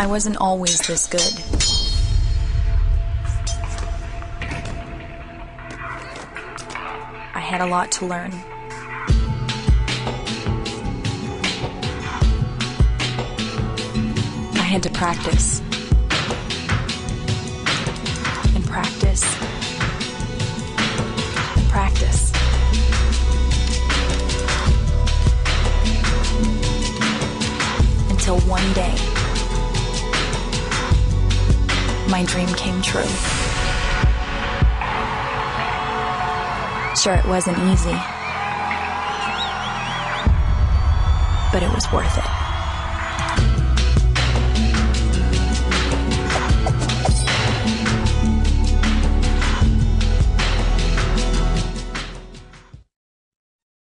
I wasn't always this good. I had a lot to learn. I had to practice. And practice. And practice. Until one day, my dream came true. Sure, it wasn't easy, but it was worth it.